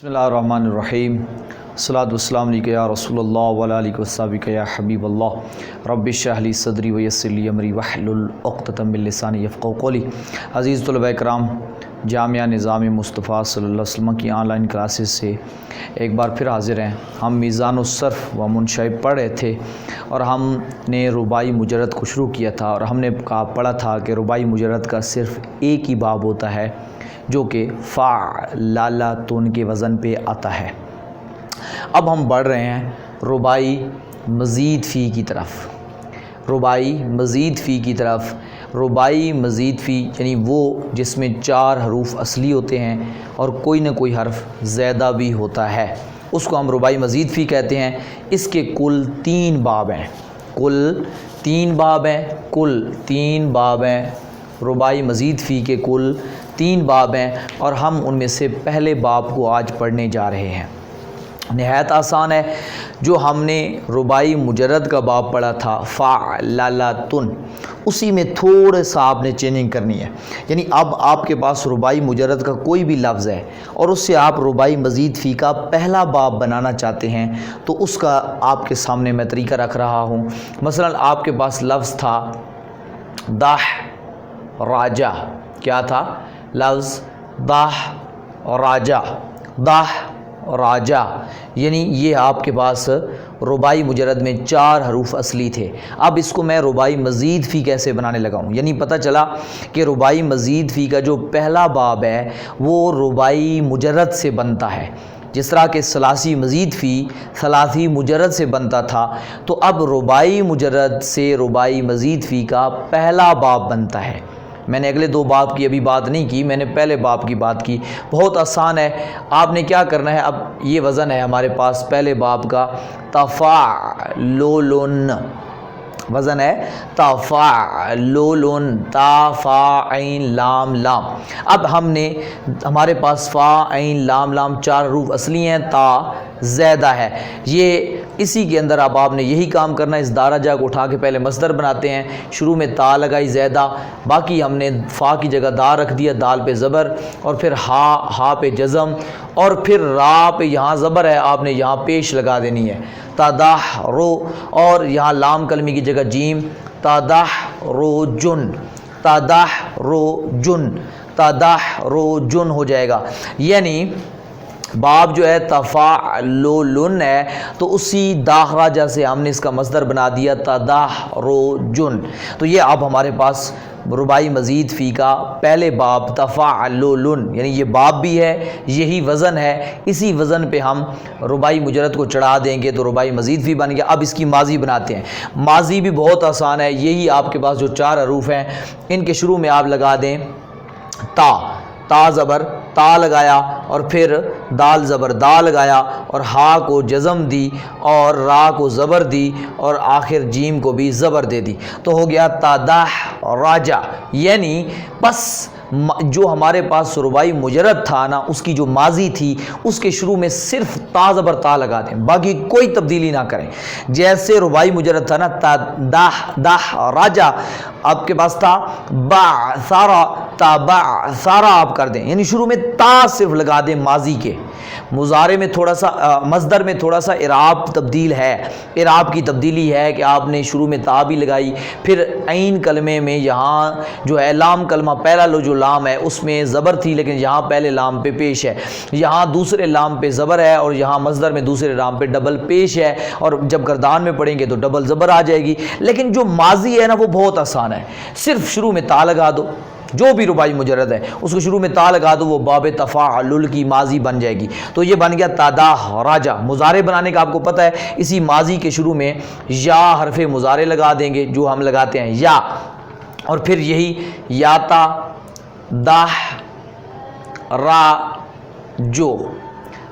بسم اللہ الرحمن الرحیم الصلاۃ والسلام علیک یا رسول اللہ وعلی آلہ وصحبہ یا حبیب اللہ رب اشرح لی صدری ویسر لی امری واحلل عقدۃ من لسانی یفقہوا قولی۔ عزیز طلباء کرام، جامعہ نظام مصطفیٰ صلی اللہ علیہ وسلم کی آن لائن کلاسز سے ایک بار پھر حاضر ہیں۔ ہم میزان الصرف و منشئ پڑھ رہے تھے اور ہم نے رباعی مجرد کو شروع کیا تھا، اور ہم نے پڑھا تھا کہ رباعی مجرد کا صرف ایک ہی باب ہوتا ہے جو کہ فعلالۃن کے وزن پہ آتا ہے۔ اب ہم بڑھ رہے ہیں رباعی مزید فی کی طرف۔ رباعی مزید فی کی طرف۔ رباعی مزید فی یعنی وہ جس میں 4 حروف اصلی ہوتے ہیں اور کوئی نہ کوئی حرف زیادہ بھی ہوتا ہے، اس کو ہم رباعی مزید فی کہتے ہیں۔ اس کے کل 3 باب ہیں۔ کل 3 باب ہیں۔ کل 3 باب ہیں۔ رباعی مزید فی کے کل 3 باب ہیں، اور ہم ان میں سے پہلے باب کو آج پڑھنے جا رہے ہیں۔ نہایت آسان ہے۔ جو ہم نے رباعی مجرد کا باب پڑھا تھا فعلالۃن، اسی میں تھوڑا سا آپ نے چینجنگ کرنی ہے۔ یعنی اب آپ کے پاس رباعی مجرد کا کوئی بھی لفظ ہے اور اس سے آپ رباعی مزید فی کا پہلا باب بنانا چاہتے ہیں، تو اس کا آپ کے سامنے میں طریقہ رکھ رہا ہوں۔ مثلا آپ کے پاس لفظ تھا داہ راجہ۔ کیا تھا؟ لفظ داہ راجہ۔ داہ راجہ یعنی یہ آپ کے پاس رباعی مجرد میں 4 حروف اصلی تھے۔ اب اس کو میں رباعی مزید فی کیسے بنانے لگا ہوں، یعنی پتہ چلا کہ رباعی مزید فی کا جو پہلا باب ہے وہ رباعی مجرد سے بنتا ہے۔ جس طرح کہ ثلاثی مزید فی ثلاثی مجرد سے بنتا تھا، تو اب رباعی مجرد سے رباعی مزید فی کا پہلا باب بنتا ہے۔ میں نے اگلے 2 باب کی ابھی بات نہیں کی، میں نے پہلے باب کی بات کی۔ بہت آسان ہے۔ آپ نے کیا کرنا ہے، اب یہ وزن ہے ہمارے پاس پہلے باب کا تفعللن، وزن ہے تفعللن، تا فا عین لام لام۔ اب ہم نے ہمارے پاس فا عین لام لام 4 حروف اصلی ہیں، تا زیادہ ہے۔ یہ اسی کے اندر اب آپ نے یہی کام کرنا ہے۔ اس دارجہ کو اٹھا کے پہلے مصدر بناتے ہیں، شروع میں تا لگائی زیادہ، باقی ہم نے فا کی جگہ دا رکھ دیا، دال پہ زبر، اور پھر ہا پہ جزم، اور پھر را پہ یہاں زبر ہے، آپ نے یہاں پیش لگا دینی ہے، تداہ رو، اور یہاں لام کلمی کی جگہ جیم، تداہ رو جن، تداہ رو جن، تداہ رو جن ہو جائے گا۔ یعنی باب جو ہے تفعللن ہے، تو اسی داخراجہ سے ہم نے اس کا مصدر بنا دیا تدحرجن۔ تو یہ اب ہمارے پاس رباعی مزید فی کا پہلے باب تفعللن، یعنی یہ باب بھی ہے، یہی وزن ہے، اسی وزن پہ ہم رباعی مجرد کو چڑھا دیں گے تو رباعی مزید فی بن گیا۔ اب اس کی ماضی بناتے ہیں۔ ماضی بھی بہت آسان ہے، یہی آپ کے پاس جو 4 حروف ہیں ان کے شروع میں آپ لگا دیں تا، تا زبر تا لگایا، اور پھر دال زبر دا لگایا، اور ہا کو جزم دی، اور را کو زبر دی، اور آخر جیم کو بھی زبر دے دی، تو ہو گیا تداہ راجہ۔ یعنی بس جو ہمارے پاس رباعی مجرد تھا نا، اس کی جو ماضی تھی اس کے شروع میں صرف تا زبر تا لگا دیں، باقی کوئی تبدیلی نہ کریں۔ جیسے رباعی مجرد تھا نا تداہ راجہ، آپ کے پاس تھا با سارا، تا با سارا آپ کر دیں، یعنی شروع میں تا صرف لگا دیں ماضی کے۔ مضارع میں تھوڑا سا مصدر میں تھوڑا سا اعراب تبدیل ہے، اعراب کی تبدیلی ہے کہ آپ نے شروع میں تا بھی لگائی، پھر عین کلمے میں یہاں جو ہے لام کلمہ پہلا لو جو لام ہے اس میں زبر تھی، لیکن یہاں پہلے لام پہ پیش ہے، یہاں دوسرے لام پہ زبر ہے، اور یہاں مصدر میں دوسرے لام پہ ڈبل پیش ہے، اور جب گردان میں پڑھیں گے تو ڈبل زبر آ جائے گی۔ لیکن جو ماضی ہے نا وہ بہت آسان ہے، صرف شروع میں تا لگا دو، جو بھی رباعی مجرد ہے اس کو شروع میں تا لگا دو، وہ باب تفعلل کی ماضی بن جائے گی۔ تو یہ بن گیا تداہ راجہ۔ مضارع بنانے کا آپ کو پتہ ہے، اسی ماضی کے شروع میں یا حرف مضارع لگا دیں گے جو ہم لگاتے ہیں یا، اور پھر یہی یاتا داہ را جو۔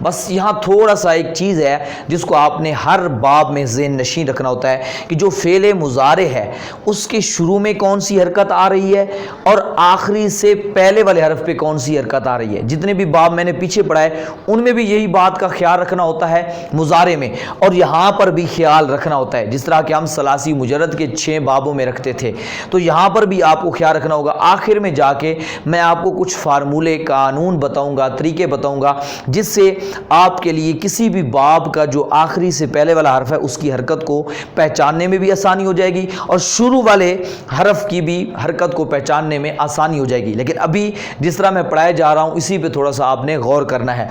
بس یہاں تھوڑا سا ایک چیز ہے جس کو آپ نے ہر باب میں ذہن نشین رکھنا ہوتا ہے کہ جو فعل مضارع ہے اس کے شروع میں کون سی حرکت آ رہی ہے اور آخری سے پہلے والے حرف پہ کون سی حرکت آ رہی ہے۔ جتنے بھی باب میں نے پیچھے پڑھائے ان میں بھی یہی بات کا خیال رکھنا ہوتا ہے مضارع میں، اور یہاں پر بھی خیال رکھنا ہوتا ہے، جس طرح کہ ہم ثلاثی مجرد کے 6 بابوں میں رکھتے تھے، تو یہاں پر بھی آپ کو خیال رکھنا ہوگا۔ آخر میں جا کے میں آپ کو کچھ فارمولے، قانون بتاؤں گا، طریقے بتاؤں گا جس سے آپ کے لیے کسی بھی باب کا جو آخری سے پہلے والا حرف ہے اس کی حرکت کو پہچاننے میں بھی آسانی ہو جائے گی اور شروع والے حرف کی بھی حرکت کو پہچاننے میں آسانی ہو جائے گی. لیکن ابھی جس طرح میں پڑھائے جا رہا ہوں اسی پہ تھوڑا سا آپ نے غور کرنا ہے.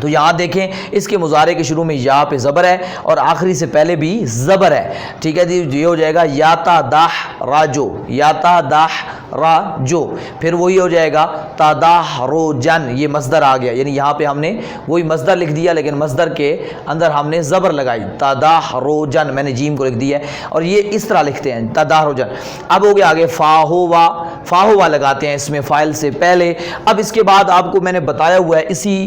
تو یہاں دیکھیں اس کے مضارع کے شروع میں یا پہ زبر ہے اور آخری سے پہلے بھی زبر ہے. ٹھیک ہے جی, یہ ہو جائے گا یاتا داہ راجو, یاتا داہ راجو. پھر وہی ہو جائے گا تاداہ رو جن, یہ مصدر آ گیا, یعنی یہاں پہ ہم نے وہی مصدر لکھ دیا لیکن مصدر کے اندر ہم نے زبر لگائی, تاداہ رو جن, میں نے جیم کو لکھ دیا ہے اور یہ اس طرح لکھتے ہیں تاداہ رو جن. اب ہو گیا آگے فاہوا, فاہوا لگاتے ہیں اس میں فاعل سے پہلے. اب اس کے بعد آپ کو میں نے بتایا ہوا ہے اسی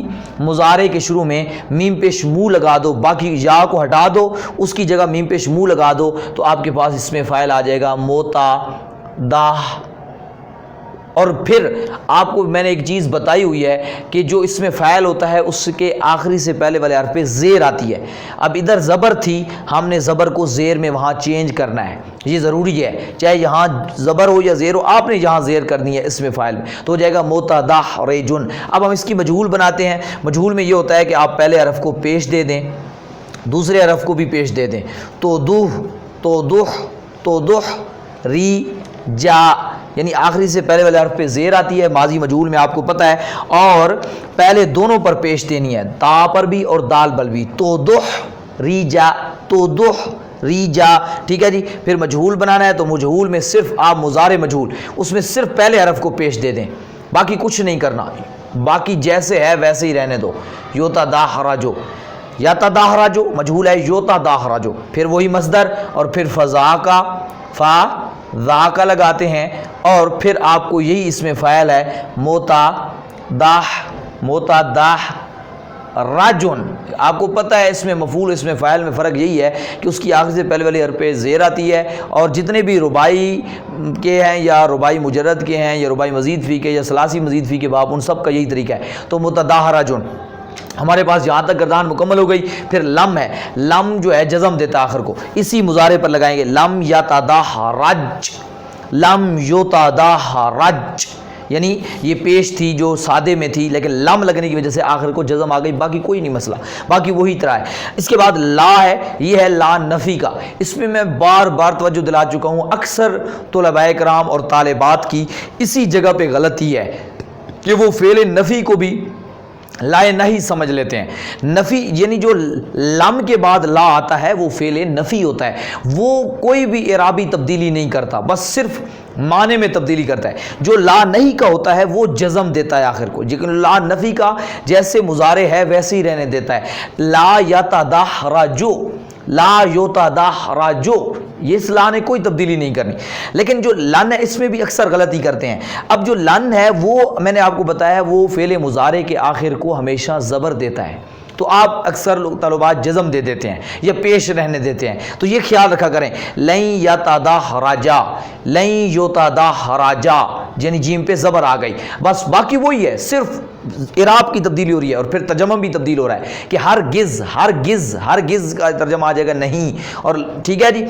مضارع کے شروع میں میم پیش منہ لگا دو, باقی یا کو ہٹا دو, اس کی جگہ میم پیش منہ لگا دو تو آپ کے پاس اس میں فاعل آ جائے گا موتا داہ. اور پھر آپ کو میں نے ایک چیز بتائی ہوئی ہے کہ جو اس میں فاعل ہوتا ہے اس کے آخری سے پہلے والے حرف پہ زیر آتی ہے. اب ادھر زبر تھی, ہم نے زبر کو زیر میں وہاں چینج کرنا ہے, یہ ضروری ہے, چاہے یہاں زبر ہو یا زیر ہو آپ نے یہاں زیر کرنی ہے اس میں فاعل میں, تو ہو جائے گا موتاداہ ریجن. اب ہم اس کی مجہول بناتے ہیں. مجہول میں یہ ہوتا ہے کہ آپ پہلے حرف کو پیش دے دیں, دوسرے حرف کو بھی پیش دے دیں. تو دوہ, تو دوہ, تو دوہ ری جا, یعنی آخری سے پہلے والے حرف پہ زیر آتی ہے ماضی مجہول میں, آپ کو پتہ ہے, اور پہلے دونوں پر پیش دینی ہے, تا پر بھی اور دال بل بھی. تو دوہ ری جا, تو دوہ ری جا. ٹھیک ہے جی. پھر مجہول بنانا ہے تو مجہول میں صرف آپ مضارع مجہول اس میں صرف پہلے حرف کو پیش دے دیں, باقی کچھ نہیں کرنا, باقی جیسے ہے ویسے ہی رہنے دو. یوتا داہ راجو, یاتا داہ راجو مجہول ہے, یوتا داہ راجو. پھر وہی مصدر اور پھر فضا کا فا ذا کا لگاتے ہیں اور پھر آپ کو یہی اس میں فاعل ہے موتا داہ, موتا داہ راجن. آپ کو پتہ ہے اس میں مفعول اس میں فاعل میں فرق یہی ہے کہ اس کی آخر سے پہلے والی حرف پہ زیر آتی ہے, اور جتنے بھی رباعی کے ہیں یا رباعی مجرد کے ہیں یا رباعی مزید فی کے یا ثلاثی مزید فی کے باب, ان سب کا یہی طریقہ ہے. تو متداہ راجن ہمارے پاس یہاں تک گردان مکمل ہو گئی. پھر لم ہے, لم جو ہے جزم دیتا ہے آخر کو, اسی مضارع پر لگائیں گے. لم یتداہ رج, لم یتداہ رج, یعنی یہ پیش تھی جو سادے میں تھی لیکن لم لگنے کی وجہ سے آخر کو جزم آ گئی, باقی کوئی نہیں مسئلہ, باقی وہی طرح ہے. اس کے بعد لا ہے, یہ ہے لا نفی کا. اس میں بار بار توجہ دلا چکا ہوں, اکثر طلباء کرام اور طالبات کی اسی جگہ پہ غلطی ہے کہ وہ فعل نفی کو بھی لائے نہیں سمجھ لیتے ہیں. نفی یعنی جو لم کے بعد لا آتا ہے وہ فعل نفی ہوتا ہے, وہ کوئی بھی اعرابی تبدیلی نہیں کرتا, بس صرف معنی میں تبدیلی کرتا ہے. جو لا نہیں کا ہوتا ہے وہ جزم دیتا ہے آخر کو, لیکن لا نفی کا جیسے مضارع ہے ویسے ہی رہنے دیتا ہے. لا یتداہ راجو, لا یتداہ راجو, یہ اس لا نے کوئی تبدیلی نہیں کرنی. لیکن جو لن ہے اس میں بھی اکثر غلطی کرتے ہیں. اب جو لن ہے وہ میں نے آپ کو بتایا ہے وہ فعل مضارع کے آخر کو ہمیشہ زبر دیتا ہے, تو آپ اکثر لوگ طلبات جزم دے دیتے ہیں یا پیش رہنے دیتے ہیں, تو یہ خیال رکھا کریں. لن یتداہ راجا, لن یتداہ راجا, یعنی جیم پہ زبر آ گئی, بس باقی وہی ہے, صرف اعراب کی تبدیلی ہو رہی ہے اور پھر ترجمہ بھی تبدیل ہو رہا ہے کہ ہرگز, ہرگز, ہرگز کا ترجمہ آ جائے گا نہیں. اور ٹھیک ہے جی.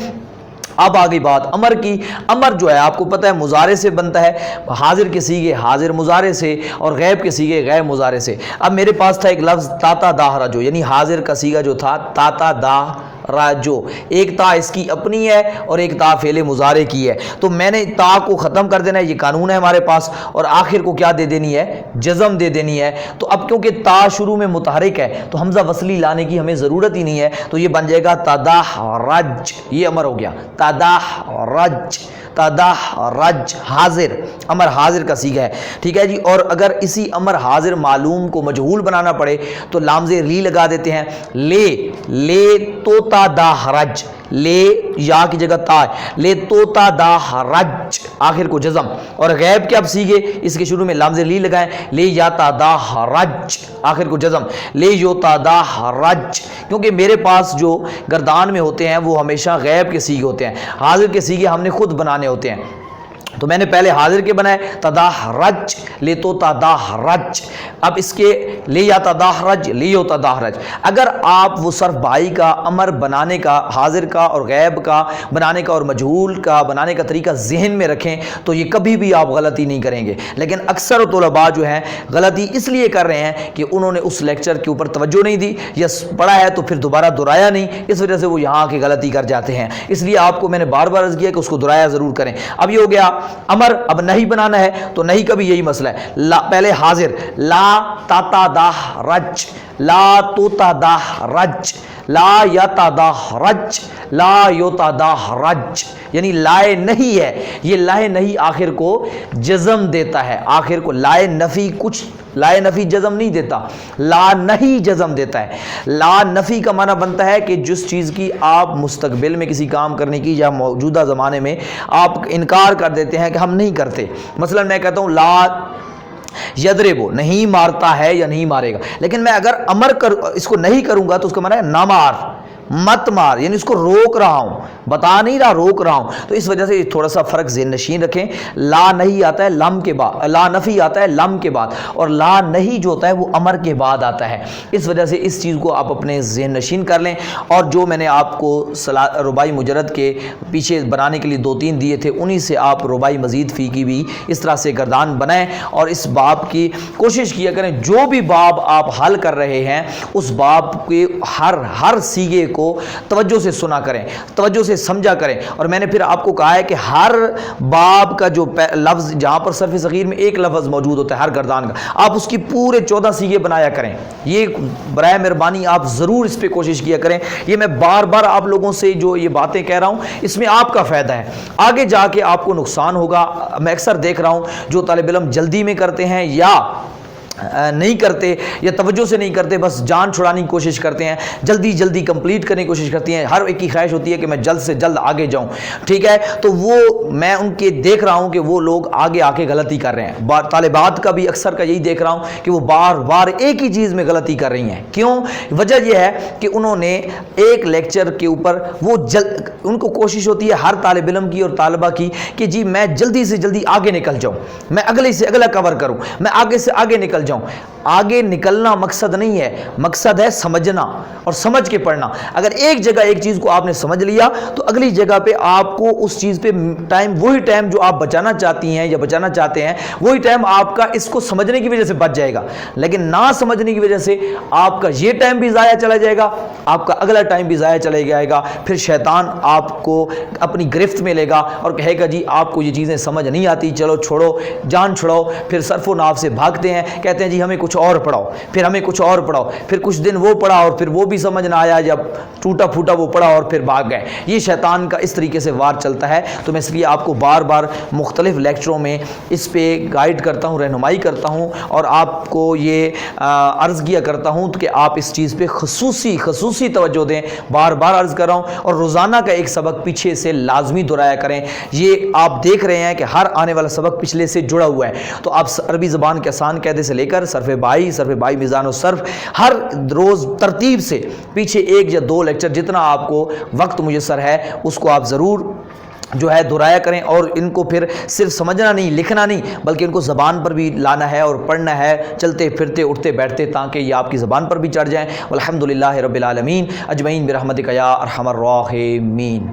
اب آ گئی بات امر کی. امر جو ہے آپ کو پتہ ہے مضارع سے بنتا ہے, حاضر کے سیغے حاضر مضارع سے اور غیب کے سیغے غیب مضارع سے. اب میرے پاس تھا ایک لفظ تاتا داہ راجو, یعنی حاضر کا سیغہ جو تھا تاتا داہ راجو, ایک تا اس کی اپنی ہے اور ایک تا فعل مضارع کی ہے, تو میں نے تا کو ختم کر دینا ہے, یہ قانون ہے ہمارے پاس, اور آخر کو کیا دے دینی ہے, جزم دے دینی ہے. تو اب کیونکہ تا شروع میں متحرک ہے تو حمزہ وصلی لانے کی ہمیں ضرورت ہی نہیں ہے, تو یہ بن جائے گا تداہ رج, یہ امر ہو گیا تداہ رج, تداہ رج حاضر, امر حاضر کا سیغہ ہے. ٹھیک ہے جی. اور اگر اسی امر حاضر معلوم کو مجہول بنانا پڑے تو لامز لی لگا دیتے ہیں. لے, لے توتا دا رج, لے یا کی جگہ تا, لے توتا دا رج, آخر کو جزم. اور غیب کے اب سیگے اس کے شروع میں لامز لی لگائیں, لے یاتا دا رج, آخر کو جزم, لے یوتا دا رج, کیونکہ میرے پاس جو گردان میں ہوتے ہیں وہ ہمیشہ غیب کے سیگے ہوتے ہیں, حاضر کے سیگے ہم نے خود بنانے ہوتے ہیں. تو میں نے پہلے حاضر کے بنائے تداحرج لیتو تداحرج، اب اس کے لیا تداحرج لیو تداحرج۔ اگر آپ وہ صرف بائی کا امر بنانے کا، حاضر کا اور غیب کا بنانے کا اور مجہول کا بنانے کا طریقہ ذہن میں رکھیں تو یہ کبھی بھی آپ غلطی نہیں کریں گے۔ لیکن اکثر طلباء جو ہیں غلطی اس لیے کر رہے ہیں کہ انہوں نے اس لیکچر کے اوپر توجہ نہیں دی، یا پڑھا ہے تو پھر دوبارہ دہرایا نہیں، اس وجہ سے وہ یہاں کی غلطی کر جاتے ہیں۔ اس لیے آپ کو میں نے بار بار عرض کیا کہ اس کو دہرایا ضرور کریں۔ اب یہ ہو گیا امر، اب نہیں بنانا ہے تو نہیں کا بھی یہی مسئلہ ہے، پہلے حاضر لا تتدحرج، لا تتدحرج، لا یتدحرج، لا یتدحرج، یعنی لائے نہیں ہے، یہ لائے نہیں آخر کو جزم دیتا ہے، آخر کو لائے نفی، کچھ لائے نفی جزم نہیں دیتا، لا نہیں جزم دیتا ہے۔ لا نفی کا معنی بنتا ہے کہ جس چیز کی آپ مستقبل میں کسی کام کرنے کی یا موجودہ زمانے میں آپ انکار کر دیتے ہیں کہ ہم نہیں کرتے۔ مثلا میں کہتا ہوں لا یضربو، نہیں مارتا ہے یا نہیں مارے گا، لیکن میں اگر امر اس کو نہیں کروں گا تو اس کا معنی ہے نہ مار، مت مار، یعنی اس کو روک رہا ہوں، بتا نہیں رہا، روک رہا ہوں۔ تو اس وجہ سے تھوڑا سا فرق ذہن نشین رکھیں۔ لا نہیں آتا ہے لم کے بعد، لا نفی آتا ہے لم کے بعد، اور لا نہیں جو ہوتا ہے وہ امر کے بعد آتا ہے۔ اس وجہ سے اس چیز کو آپ اپنے ذہن نشین کر لیں، اور جو میں نے آپ کو رباعی مجرد کے پیچھے بنانے کے لیے 2-3 دیے تھے، انہی سے آپ رباعی مزید فی کی بھی اس طرح سے گردان بنائیں، اور اس باب کی کوشش کیا کریں جو بھی باب آپ حل کر رہے ہیں اس باب کے ہر سیغے کو توجہ سے سنا کریں، توجہ سے سمجھا کریں۔ اور میں نے پھر آپ کو کہا ہے کہ ہر باب کا جو لفظ جہاں پر صرف صغیر میں ایک لفظ موجود ہوتا ہے ہر گردان کا، آپ اس کی پورے 14 سیغے بنایا کریں۔ یہ برائے مہربانی آپ ضرور اس پہ کوشش کیا کریں۔ یہ میں بار بار آپ لوگوں سے جو یہ باتیں کہہ رہا ہوں اس میں آپ کا فائدہ ہے، آگے جا کے آپ کو نقصان ہوگا۔ میں اکثر دیکھ رہا ہوں جو طالب علم جلدی میں کرتے ہیں یا نہیں کرتے یا توجہ سے نہیں کرتے، بس جان چھڑانے کی کوشش کرتے ہیں، جلدی جلدی کمپلیٹ کرنے کی کوشش کرتی ہیں، ہر ایک کی خواہش ہوتی ہے کہ میں جلد سے جلد آگے جاؤں، ٹھیک ہے؟ تو وہ میں ان کے دیکھ رہا ہوں کہ وہ لوگ آگے آ کے غلطی کر رہے ہیں۔ طالبات کا بھی اکثر کا یہی دیکھ رہا ہوں کہ وہ بار بار ایک ہی چیز میں غلطی کر رہی ہیں۔ کیوں؟ وجہ یہ ہے کہ انہوں نے ایک لیکچر کے اوپر ان کو کوشش ہوتی ہے ہر طالب علم کی اور طالبہ کی کہ جی میں جلدی سے جلدی آگے نکل جاؤں، میں اگلے سے اگلا کور کروں، میں آگے سے آگے نکل جاؤں۔ آگے نکلنا مقصد نہیں ہے، مقصد ہے سمجھنا اور سمجھ کے پڑھنا۔ اگر ایک جگہ ایک چیز کو آپ نے سمجھ لیا تو اگلی جگہ پہ آپ کو اس چیز پہ وہی ٹائم جو آپ بچانا چاہتی ہیں یا بچانا چاہتے ہیں وہی ٹائم آپ کا اس کو سمجھنے کی وجہ سے بچ جائے گا، لیکن نہ سمجھنے کی وجہ سے آپ کا یہ ٹائم بھی ضائع چلا جائے گا، آپ کا اگلا ٹائم بھی ضائع چلا جائے گا۔ پھر شیطان آپ کو اپنی گرفت میں لے گا اور کہے گا جی آپ کو یہ چیزیں سمجھ نہیں آتی، چلو چھوڑو، جان چھڑاؤ۔ پھر صرف و ناف سے بھاگتے ہیں، کہتے ہیں جی ہمیں کچھ اور پڑھاؤ، پھر ہمیں کچھ اور پڑھاؤ، پھر کچھ دن وہ پڑھا اور پھر وہ بھی سمجھ نہ آیا، جب ٹوٹا پھوٹا وہ پڑھا اور پھر بھاگ گئے۔ یہ شیطان کا اس طریقے سے وار چلتا ہے۔ تو میں اس لیے آپ کو بار بار مختلف لیکچروں میں اس پہ گائیڈ کرتا ہوں، رہنمائی کرتا ہوں، اور آپ کو یہ عرض کیا کرتا ہوں کہ آپ اس چیز پہ خصوصی توجہ دیں۔ بار بار عرض کر رہا ہوں، اور روزانہ کا ایک سبق پیچھے سے لازمی دہرایا کریں۔ یہ آپ دیکھ رہے ہیں کہ ہر آنے والا سبق پچھلے سے جڑا ہوا ہے، تو آپ عربی زبان کے آسان قاعدے سے لے کر صرف بائی میزان و صرف ہر روز ترتیب سے پیچھے 1 یا 2 لیکچر جتنا آپ کو وقت میسر ہے اس کو آپ ضرور جو ہے دہرایا کریں، اور ان کو پھر صرف سمجھنا نہیں، لکھنا نہیں، بلکہ ان کو زبان پر بھی لانا ہے اور پڑھنا ہے، چلتے پھرتے اٹھتے بیٹھتے، تاکہ یہ آپ کی زبان پر بھی چڑھ جائیں۔ والحمدللہ رب العالمین اجمعین برحمتک یا ارحم الراحمین۔